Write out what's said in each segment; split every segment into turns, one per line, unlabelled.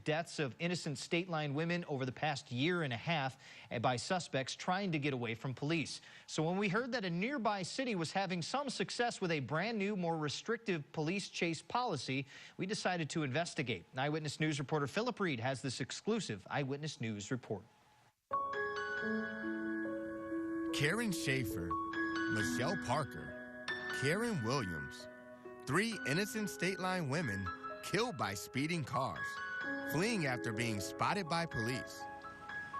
deaths of innocent Stateline women over the past year and a half by suspects trying to get away from police. So when we heard that a nearby city was having some success with a brand new, more restrictive police chase policy, we decided to investigate. Eyewitness News reporter Philip Reed has this exclusive Eyewitness News report.
Karen Schaefer, Michelle Parker, Karen Williams, 3 innocent Stateline women killed by speeding cars, fleeing after being spotted by police.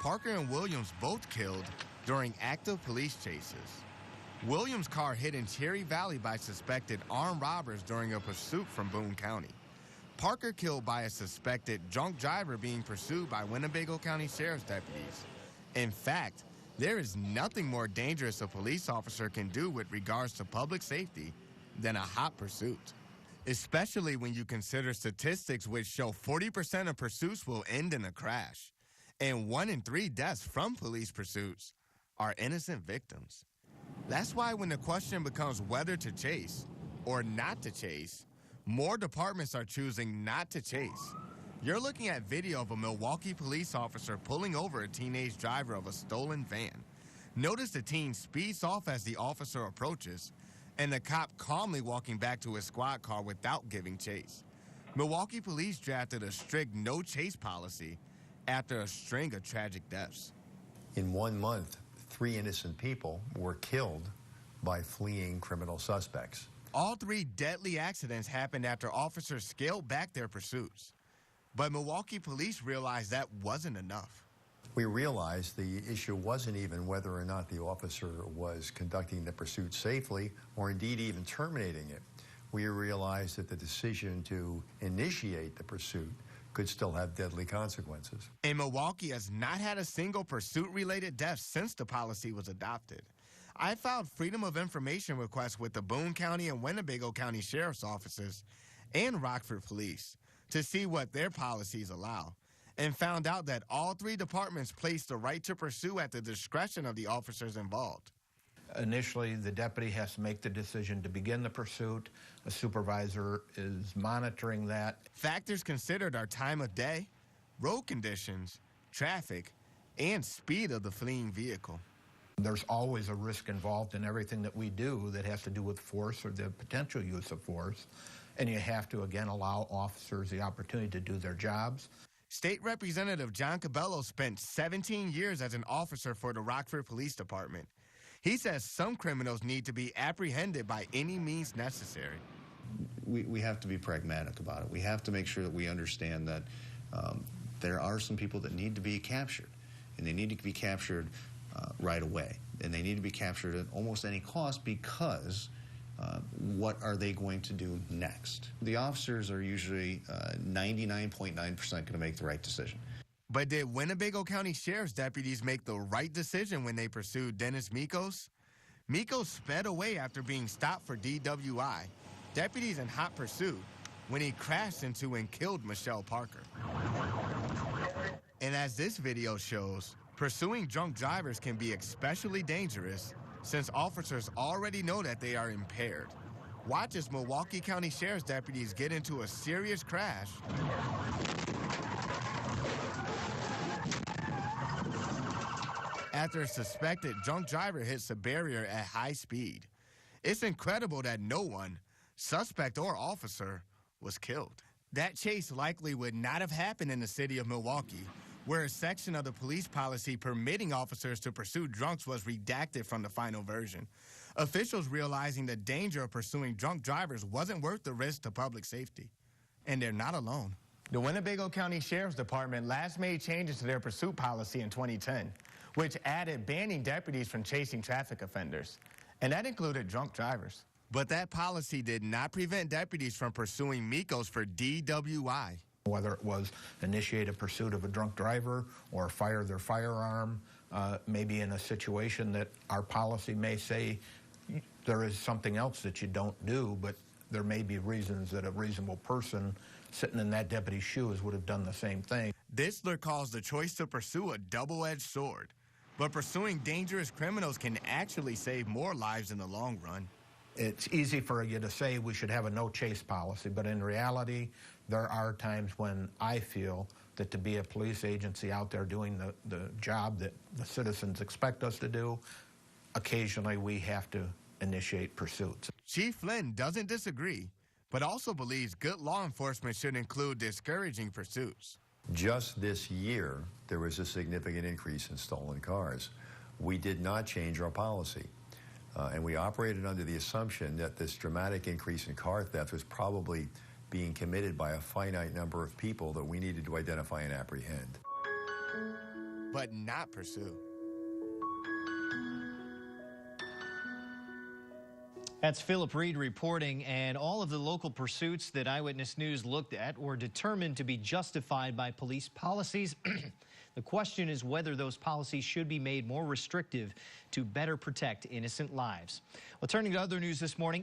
Parker and Williams both killed during active police chases. Williams' car hit in Cherry Valley by suspected armed robbers during a pursuit from Boone County. Parker killed by a suspected drunk driver being pursued by Winnebago County Sheriff's deputies. In fact, there is nothing more dangerous a police officer can do with regards to public safety than a hot pursuit, especially when you consider statistics which show 40% of pursuits will end in a crash, and 1 in 3 deaths from police pursuits are innocent victims. That's why when the question becomes whether to chase or not to chase, more departments are choosing not to chase. You're looking at video of a Milwaukee police officer pulling over a teenage driver of a stolen van. Notice the teen speeds off as the officer approaches, and the cop calmly walking back to his squad car without giving chase. Milwaukee police drafted a strict no chase policy after a string of tragic deaths.
In 1 month, 3 innocent people were killed by fleeing criminal suspects.
All 3 deadly accidents happened after officers scaled back their pursuits. But Milwaukee police realized that wasn't enough.
We realized the issue wasn't even whether or not the officer was conducting the pursuit safely or indeed even terminating it. We realized that the decision to initiate the pursuit could still have deadly consequences.
And Milwaukee has not had a single pursuit-related death since the policy was adopted. I filed Freedom of Information requests with the Boone County and Winnebago County Sheriff's Offices and Rockford Police to see what their policies allow, and found out that all 3 departments place the right to pursue at the discretion of the officers involved.
Initially, the deputy has to make the decision to begin the pursuit. A supervisor is monitoring that.
Factors considered are time of day, road conditions, traffic, and speed of the fleeing vehicle.
There's always a risk involved in everything that we do that has to do with force or the potential use of force. And you have to, again, allow officers the opportunity to do their jobs.
State Representative John Cabello spent 17 years as an officer for the Rockford Police Department. He says some criminals need to be apprehended by any means necessary.
We have to be pragmatic about it. We have to make sure that we understand that there are some people that need to be captured, and they need to be captured right away. And they need to be captured at almost any cost because what are they going to do next? The officers are usually 99.9% going to make the right decision.
But did Winnebago County Sheriff's deputies make the right decision when they pursued Dennis Mikos? Mikos sped away after being stopped for DWI, deputies in hot pursuit, when he crashed into and killed Michelle Parker. And as this video shows, pursuing drunk drivers can be especially dangerous since officers already know that they are impaired. Watch as Milwaukee County Sheriff's deputies get into a serious crash after a suspected drunk driver hits a barrier at high speed. It's incredible that no one, suspect or officer, was killed. That chase likely would not have happened in the city of Milwaukee, where a section of the police policy permitting officers to pursue drunks was redacted from the final version. Officials realizing the danger of pursuing drunk drivers wasn't worth the risk to public safety. And they're not alone. The Winnebago County Sheriff's Department last made changes to their pursuit policy in 2010, which added banning deputies from chasing traffic offenders. And that included drunk drivers. But that policy did not prevent deputies from pursuing Mikos for DWI.
Whether it was initiate a pursuit of a drunk driver or fire their firearm, maybe in a situation that our policy may say there is something else that you don't do, but there may be reasons that a reasonable person sitting in that deputy's shoes would have done the same thing.
Distler calls the choice to pursue a double-edged sword, but pursuing dangerous criminals can actually save more lives in the long run.
It's easy for you to say we should have a no-chase policy, but in reality, there are times when I feel that to be a police agency out there doing the job that the citizens expect us to do, occasionally we have to initiate pursuits.
Chief Flynn doesn't disagree, but also believes good law enforcement should include discouraging pursuits.
Just this year, there was a significant increase in stolen cars. We did not change our policy. And we operated under the assumption that this dramatic increase in car theft was probably being committed by a finite number of people that we needed to identify and apprehend.
But not pursue.
That's Philip Reed reporting, and all of the local pursuits that Eyewitness News looked at were determined to be justified by police policies. The question is whether those policies should be made more restrictive to better protect innocent lives. Well, turning to other news this morning.